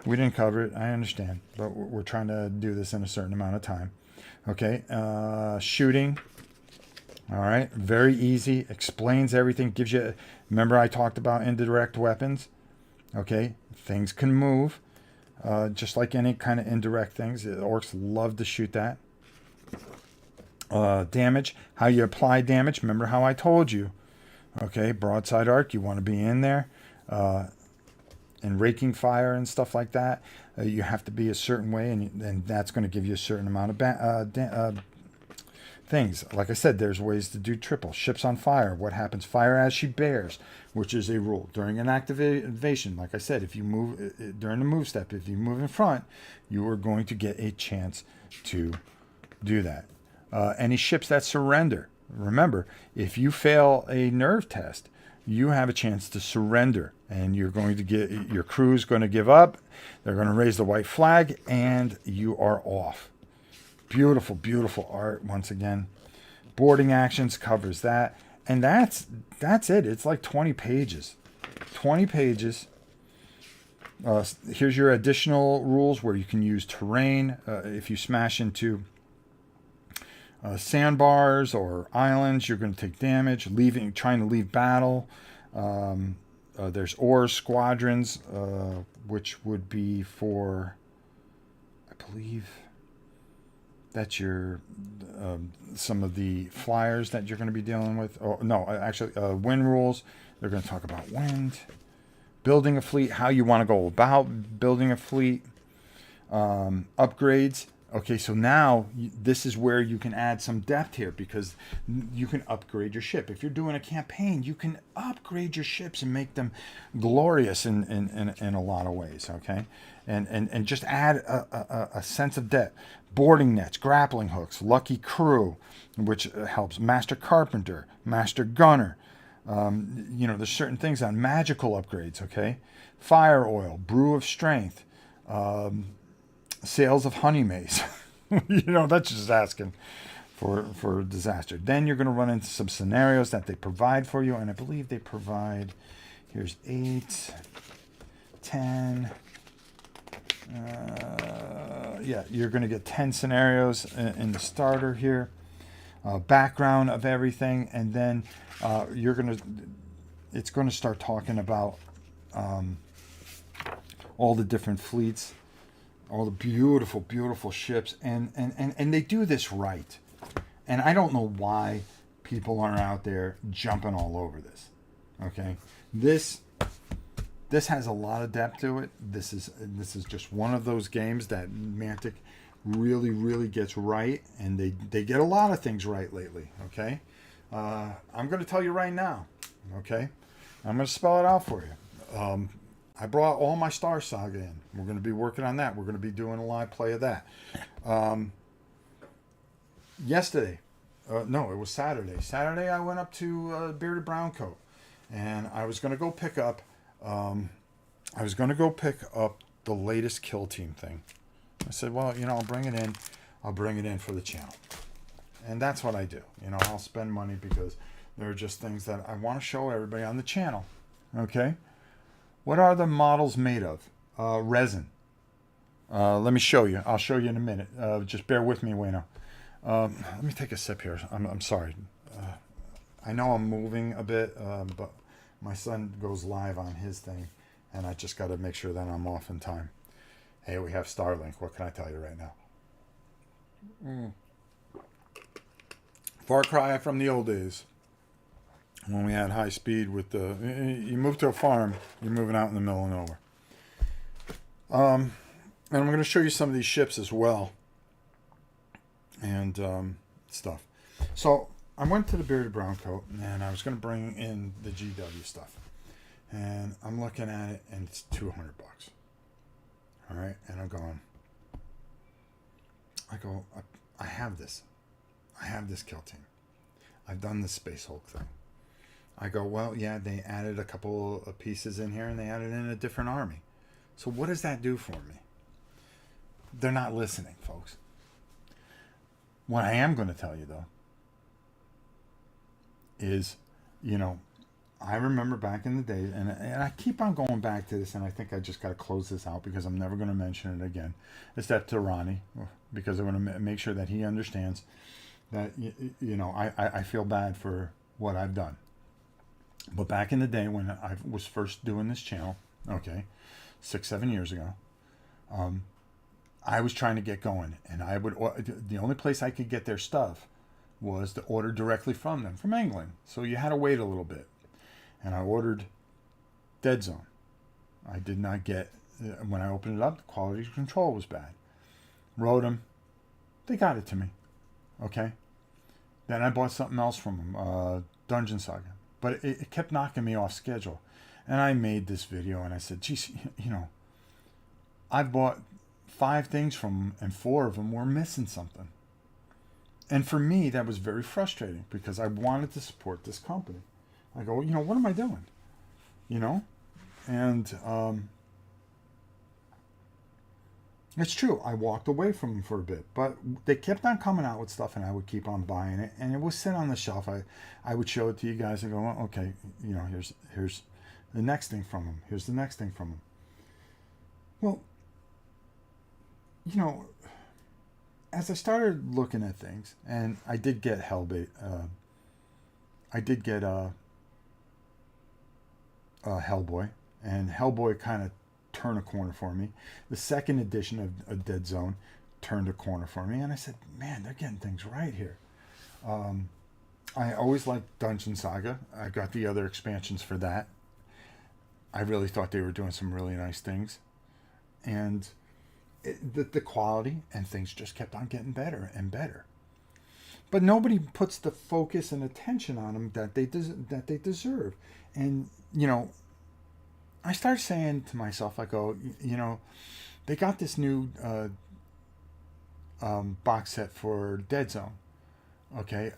We didn't cover it. I understand, but we're trying to do this in a certain amount of time. Okay, shooting. All right, very easy. Explains everything. Gives you. Remember, I talked about indirect weapons. Okay, things can move, just like any kind of indirect things. The orcs love to shoot that. Damage. How you apply damage. Remember how I told you. Okay, broadside arc. You want to be in there. And raking fire and stuff like that, you have to be a certain way, and that's going to give you a certain amount of things. Like I said, there's ways to do triple. Ships on fire. What happens? Fire as she bears, which is a rule. During an activation, like I said, if you move during the move step, if you move in front, you are going to get a chance to do that. Any ships that surrender. Remember, if you fail a nerve test, you have a chance to surrender, and you're going to get your crew's going to give up. They're going to raise the white flag, and you are off. Beautiful, beautiful art once again. Boarding actions covers that, and that's it. It's like 20 pages. 20 pages. Here's your additional rules where you can use terrain. If you smash into sandbars or islands, you're going to take damage. Trying to leave battle. There's oars, squadrons, which would be for, I believe, that's your some of the flyers that you're going to be dealing with. Oh no, actually, wind rules. They're going to talk about wind, building a fleet, how you want to go about building a fleet, upgrades. Okay, so now this is where you can add some depth here, because you can upgrade your ship. If you're doing a campaign, you can upgrade your ships and make them glorious in a lot of ways, okay? And just add a sense of depth. Boarding nets, grappling hooks, lucky crew, which helps. Master carpenter, master gunner, There's certain things on magical upgrades, okay? Fire oil, brew of strength, sales of honey mace. That's just asking for a disaster. Then you're going to run into some scenarios that they provide for you, and I believe they provide, here's 8, 10, you're going to get 10 scenarios in the starter here, background of everything, and then it's going to start talking about all the different fleets, all the beautiful, beautiful ships, and they do this right. And I don't know why people aren't out there jumping all over this. Okay, this has a lot of depth to it. This is just one of those games that Mantic really, really gets right, and they get a lot of things right lately. Okay, I'm going to tell you right now. Okay, I'm going to spell it out for you. I brought all my Star Saga in. We're going to be working on that. We're going to be doing a live play of that. Yesterday, no, it was Saturday. Saturday, I went up to Bearded Browncoat, and I was going to go pick up. The latest Kill Team thing. I said, well, I'll bring it in. I'll bring it in for the channel, and that's what I do. I'll spend money because there are just things that I want to show everybody on the channel. Okay. What are the models made of? Resin. Let me show you. I'll show you in a minute. Just bear with me, Wayno. Let me take a sip here. I'm sorry. I know I'm moving a bit, but my son goes live on his thing, and I just got to make sure that I'm off in time. Hey, we have Starlink. What can I tell you right now? Far cry from the old days, when we had high speed with the... You move to a farm, you're moving out in the middle of nowhere. And I'm going to show you some of these ships as well. And stuff. So I went to the Bearded Browncoat, and I was going to bring in the GW stuff. And I'm looking at it, and it's $200. All right, and I'm going... I have this. I have this Kill Team. I've done the Space Hulk thing. I go, well, yeah, they added a couple of pieces in here, and they added in a different army. So what does that do for me? They're not listening, folks. What I am going to tell you, though, is, I remember back in the days, and I keep on going back to this, and I think I just got to close this out because I'm never going to mention it again. It's that Tirani, because I want to make sure that he understands that, I feel bad for what I've done. But back in the day when I was first doing this channel, 6-7 years ago, I was trying to get going, and the only place I could get their stuff was to order directly from them, from England. So you had to wait a little bit. And I ordered Dead Zone. I did not get, when I opened it up, the quality control was bad. Wrote them. They got it to me. Okay? Then I bought something else from them, Dungeon Saga. But it kept knocking me off schedule. And I made this video, and I said, geez, I bought 5 things from them, and 4 of them were missing something. And for me, that was very frustrating because I wanted to support this company. I go, what am I doing? And it's true. I walked away from them for a bit, but they kept on coming out with stuff, and I would keep on buying it, and it would sit on the shelf. I would show it to you guys and go, well, okay, here's the next thing from them. Here's the next thing from them. Well, as I started looking at things, and I did get Hellbait, I did get Hellboy, and Hellboy kind of turned a corner for me. The second edition of Dead Zone turned a corner for me, and I said, man, they're getting things right here. I always liked Dungeon Saga. I got the other expansions for that. I really thought they were doing some really nice things, and the quality and things just kept on getting better and better. But nobody puts the focus and attention on them that they deserve. And I started saying to myself, I go, they got this new box set for Dead Zone. Okay,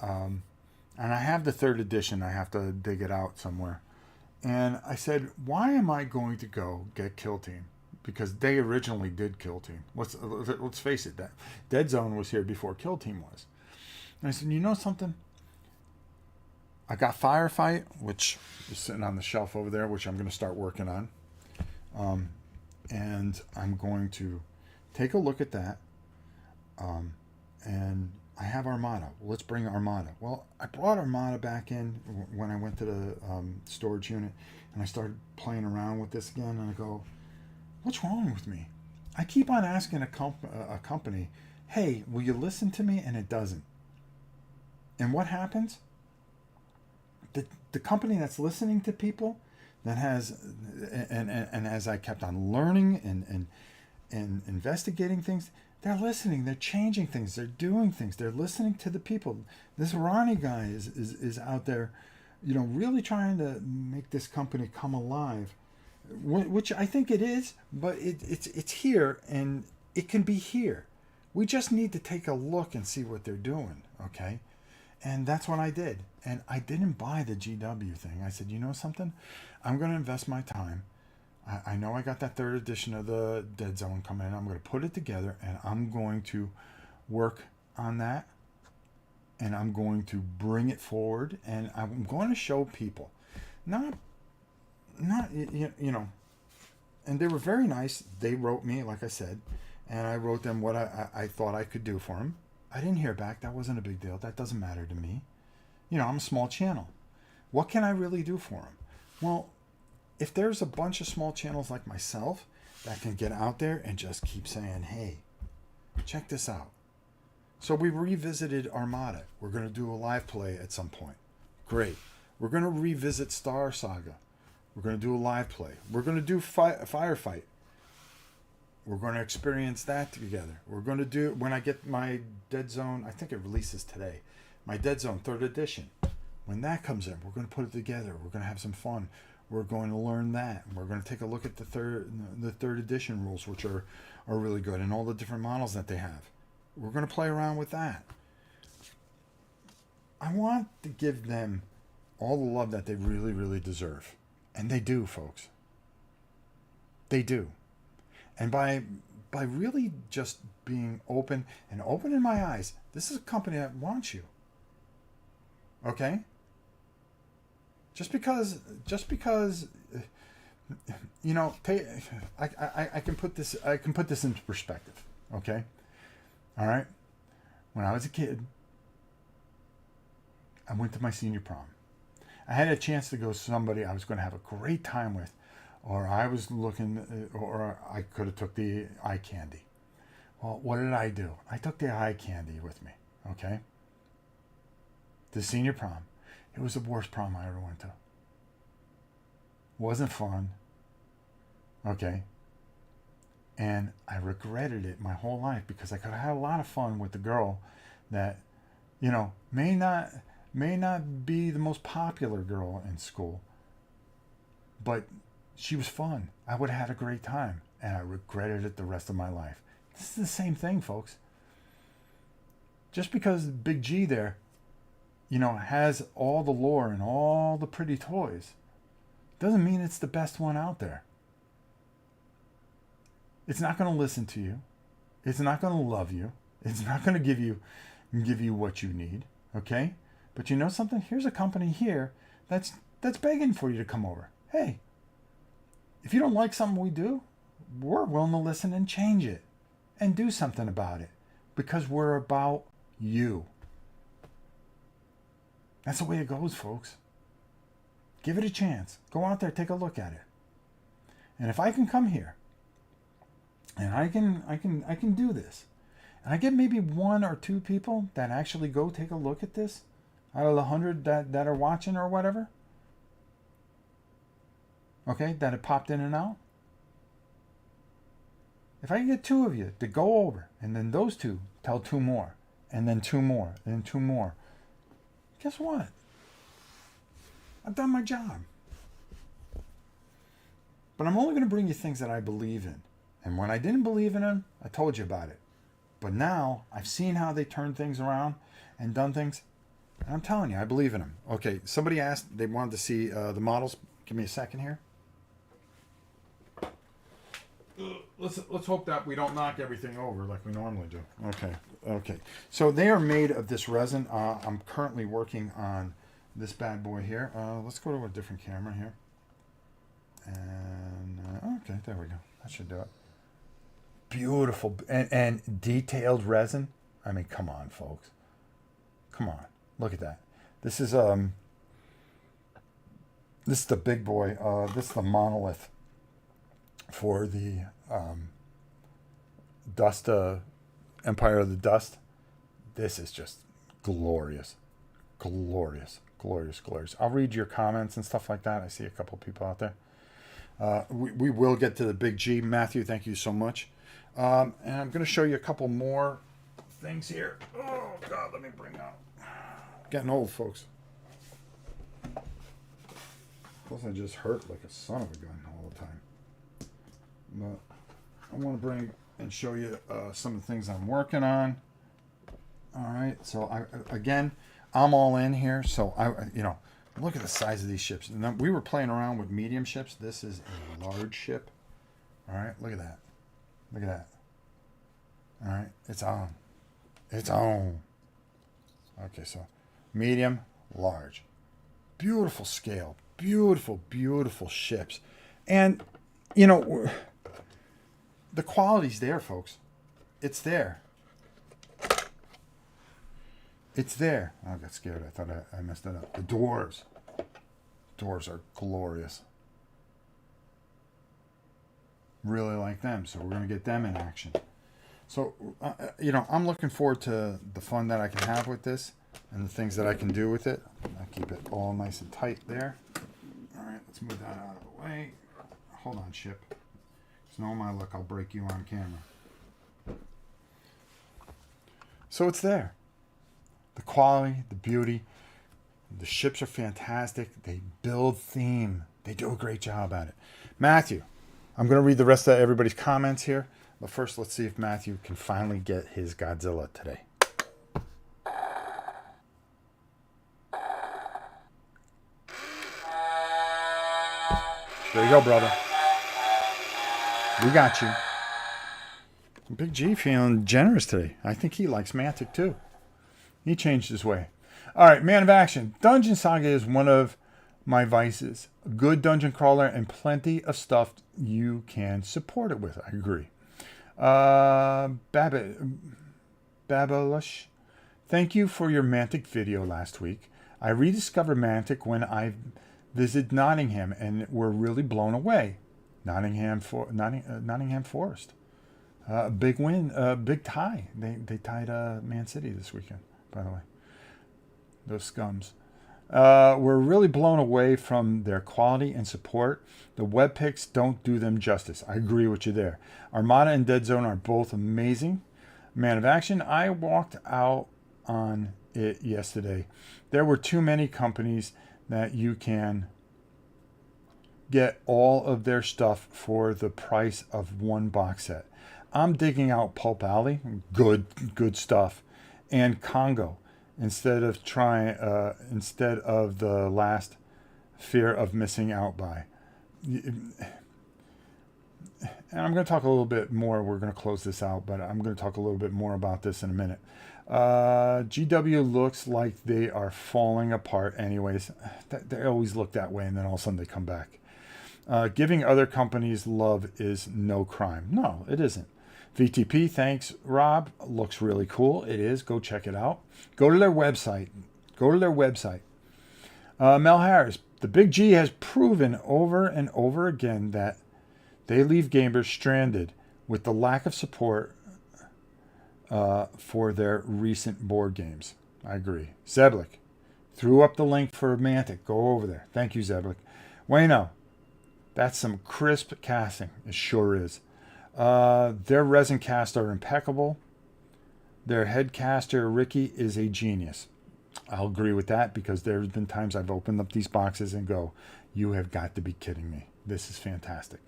And I have the third edition. I have to dig it out somewhere. And I said, why am I going to go get Kill Team? Because they originally did Kill Team. Let's face it, that Dead Zone was here before Kill Team was. And I said, you know something? I got Firefight, which is sitting on the shelf over there, which I'm going to start working on. And I'm going to take a look at that. And I have Armada. Well, let's bring Armada. Well, I brought Armada back in when I went to the storage unit, and I started playing around with this again, and I go, what's wrong with me? I keep on asking a company, hey, will you listen to me? And it doesn't. And what happens? The company that's listening to people, that has, and as I kept on learning and investigating things, they're listening, they're changing things, they're doing things, they're listening to the people. This Ronnie guy is out there, really trying to make this company come alive, which I think it is, but it's here, and it can be here. We just need to take a look and see what they're doing, okay? And that's what I did. And I didn't buy the GW thing. I said, you know something? I'm going to invest my time. I know I got that third edition of the Dead Zone coming in. I'm going to put it together, and I'm going to work on that, and I'm going to bring it forward, and I'm going to show people, not and they were very nice. They wrote me, like I said, and I wrote them what I thought I could do for them. I didn't hear back. That wasn't a big deal. That doesn't matter to me. I'm a small channel. What can I really do for them? Well, if there's a bunch of small channels like myself that can get out there and just keep saying, hey, check this out. So we revisited Armada. We're going to do a live play at some point. Great. We're going to revisit Star Saga. We're going to do a live play. We're going to do Firefight. We're going to experience that together. We're going to do, when I get my Dead Zone, I think it releases today, my Dead Zone 3rd edition. When that comes in, we're going to put it together. We're going to have some fun. We're going to learn that. We're going to take a look at the third edition rules, which are really good, and all the different models that they have. We're going to play around with that. I want to give them all the love that they really, really deserve. And they do, folks. They do. And by really just being open and opening my eyes, this is a company that wants you. Okay? Just because I can put this into perspective. Okay? All right? When I was a kid, I went to my senior prom. I had a chance to go with somebody I was going to have a great time with, or I was looking, or I could have took the eye candy. Well, what did I do? I took the eye candy with me, okay? The senior prom. It was the worst prom I ever went to. Wasn't fun, okay? And I regretted it my whole life because I could have had a lot of fun with the girl that, may not be the most popular girl in school, but she was fun. I would have had a great time, and I regretted it the rest of my life. This is the same thing, folks. Just because Big G there, has all the lore and all the pretty toys, doesn't mean it's the best one out there. It's not going to listen to you. It's not going to love you. It's not going to give you what you need, okay? But you know something? Here's a company here that's begging for you to come over. Hey, if you don't like something we do, we're willing to listen and change it and do something about it because we're about you. That's the way it goes, folks. Give it a chance. Go out there, take a look at it. And if I can come here and I can do this, and I get maybe 1 or 2 people that actually go take a look at this out of the 100 that are watching or whatever, okay, that have popped in and out. If I can get 2 of you to go over, and then those 2 tell 2 more, and then 2 more, and then 2 more, guess what? I've done my job. But I'm only going to bring you things that I believe in. And when I didn't believe in them, I told you about it. But now I've seen how they turn things around and done things. I'm telling you, I believe in them. Okay, somebody asked, they wanted to see the models. Give me a second here. Let's hope that we don't knock everything over like we normally do. Okay. So they are made of this resin. I'm currently working on this bad boy here. Let's go to a different camera here. And okay, there we go. That should do it. Beautiful and detailed resin. I mean, come on, folks. Come on, look at that. This is the big boy. This is the monolith for the Dust Empire of the Dust. This is just glorious. I'll read your comments and stuff like that. I see a couple people out there. We will get to the big G. Matthew, thank you so much. And I'm going to show you a couple more things here. Oh, God, let me bring out. Getting old, folks. Plus, I just hurt like a son of a gun all the time. But I want to bring and show you some of the things I'm working on. All right, so I'm all in here. So look at the size of these ships. Now, we were playing around with medium ships. This is a large ship. All right, look at that. All right, it's on. Okay, so medium, large. Beautiful scale. Beautiful ships. And, the quality's there, folks. It's there. Oh, I got scared. I thought I messed it up. The doors. Doors are glorious. Really like them, so we're going to get them in action. So, I'm looking forward to the fun that I can have with this and the things that I can do with it. I keep it all nice and tight there. All right, let's move that out of the way. Hold on, ship. It's no my luck, I'll break you on camera. So it's there. The quality, the beauty. The ships are fantastic. They build theme. They do a great job at it. Matthew, I'm going to read the rest of everybody's comments here. But first, let's see if Matthew can finally get his Godzilla today. There you go, brother. We got you. Big G feeling generous today. I think he likes Mantic too. He changed his way. All right, Man of Action. Dungeon Saga is one of my vices. A good dungeon crawler and plenty of stuff you can support it with. I agree. Babalush, thank you for your Mantic video last week. I rediscovered Mantic when I visited Nottingham and were really blown away. Nottingham Forest. Big win, big tie. They tied Man City this weekend, by the way. Those scums. We're really blown away from their quality and support. The web picks don't do them justice. I agree with you there. Armada and Dead Zone are both amazing. Man of Action, I walked out on it yesterday. There were too many companies that you can get all of their stuff for the price of one box set. I'm digging out Pulp Alley, good stuff, and Congo instead of the last fear of missing out by. And I'm going to talk a little bit more. We're going to close this out, but I'm going to talk a little bit more about this in a minute. GW looks like they are falling apart anyways. They always look that way, and then all of a sudden they come back. Giving other companies love is no crime. No, it isn't. VTP, thanks, Rob. Looks really cool. It is. Go check it out. Go to their website. Mel Harris, the Big G has proven over and over again that they leave gamers stranded with the lack of support for their recent board games. I agree. Zeblik, threw up the link for Mantic. Go over there. Thank you, Zeblik. Wayno, that's some crisp casting. It sure is. Their resin casts are impeccable. Their head caster, Ricky, is a genius. I'll agree with that because there's been times I've opened up these boxes and go, you have got to be kidding me. This is fantastic.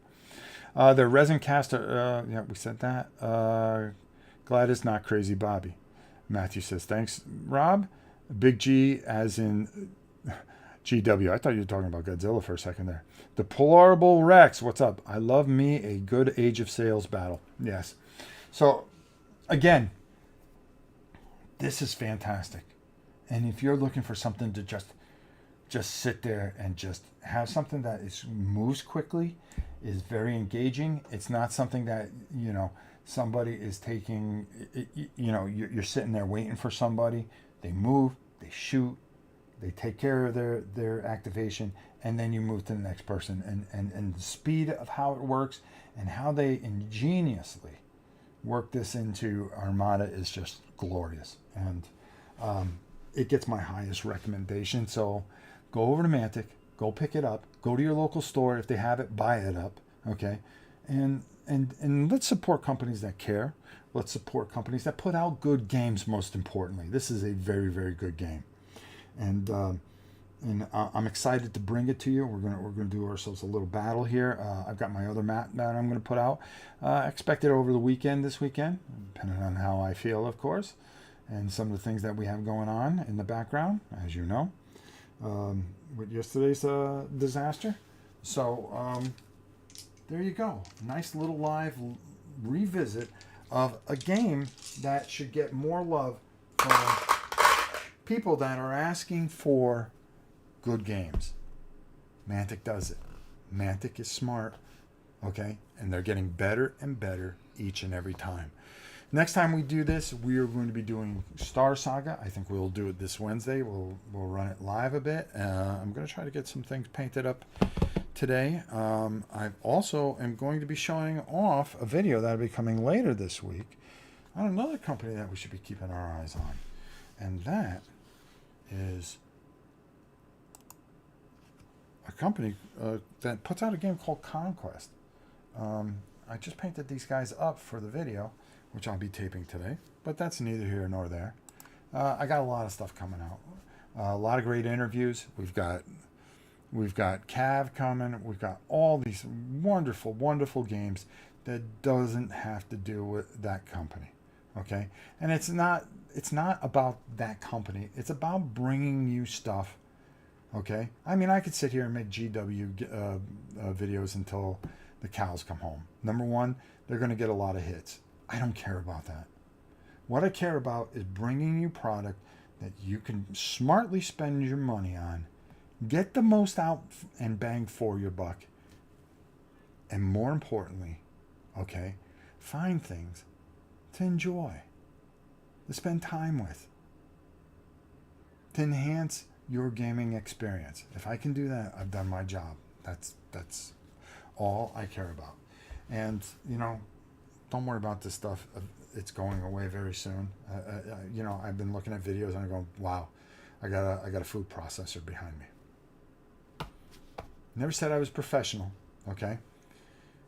Their resin caster, yeah, we said that. Glad it's not Crazy Bobby. Matthew says, thanks, Rob. Big G as in GW. I thought you were talking about Godzilla for a second there. Deplorable Rex, what's up? I love me a good Age of Sails battle. Yes. So, again, this is fantastic. And if you're looking for something to just sit there and just have something that moves quickly, is very engaging. It's not something that, somebody is taking, you're sitting there waiting for somebody. They move, they shoot, they take care of their activation, and then you move to the next person. And the speed of how it works and how they ingeniously work this into Armada is just glorious. And it gets my highest recommendation. So go over to Mantic, go pick it up, go to your local store. If they have it, buy it up. Okay. And let's support companies that care. Let's support companies that put out good games. Most importantly, this is a very, very good game. And I'm excited to bring it to you. We're gonna do ourselves a little battle here. I've got my other map that I'm gonna put out. Expect it over the weekend, this weekend, depending on how I feel, of course, and some of the things that we have going on in the background, as you know, with yesterday's disaster. So there you go. Nice little live revisit of a game that should get more love from people that are asking for good games. Mantic does it. Mantic is smart, okay? And they're getting better and better each and every time. Next time we do this, we are going to be doing Star Saga. I think we'll do it this Wednesday. We'll run it live a bit. I'm going to try to get some things painted up today. I also am going to be showing off a video that'll be coming later this week on another company that we should be keeping our eyes on. And that is a company that puts out a game called Conquest. I just painted these guys up for the video, which I'll be taping today, but that's neither here nor there. I got a lot of stuff coming out. A lot of great interviews. We've got Cav coming. We've got all these wonderful, wonderful games that doesn't have to do with that company. Okay? And it's not about that company. It's about bringing you stuff. Okay? I mean, I could sit here and make GW videos until the cows come home. Number one, they're going to get a lot of hits. I don't care about that. What I care about is bringing you product that you can smartly spend your money on, get the most out and bang for your buck, and more importantly, okay, find things to enjoy, to spend time with, to enhance your gaming experience. If I can do that, I've done my job. That's all I care about. And don't worry about this stuff. It's going away very soon. I've been looking at videos and I'm going, wow, I got a food processor behind me. Never said I was professional, okay?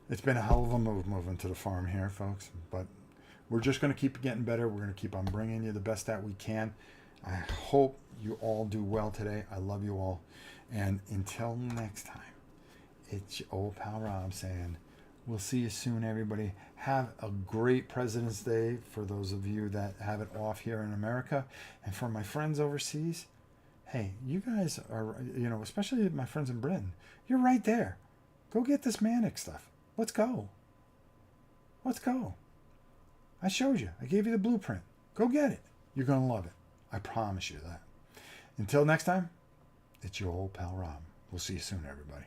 It's been a hell of a move moving to the farm here, folks. But we're just going to keep getting better. We're going to keep on bringing you the best that we can. I hope you all do well today. I love you all. And until next time, it's your old pal Rob saying, we'll see you soon, everybody. Have a great President's Day for those of you that have it off here in America. And for my friends overseas, hey, you guys are, especially my friends in Britain, you're right there. Go get this Mantic stuff. Let's go. Let's go. I showed you. I gave you the blueprint. Go get it. You're going to love it. I promise you that. Until next time, it's your old pal Rob. We'll see you soon, everybody.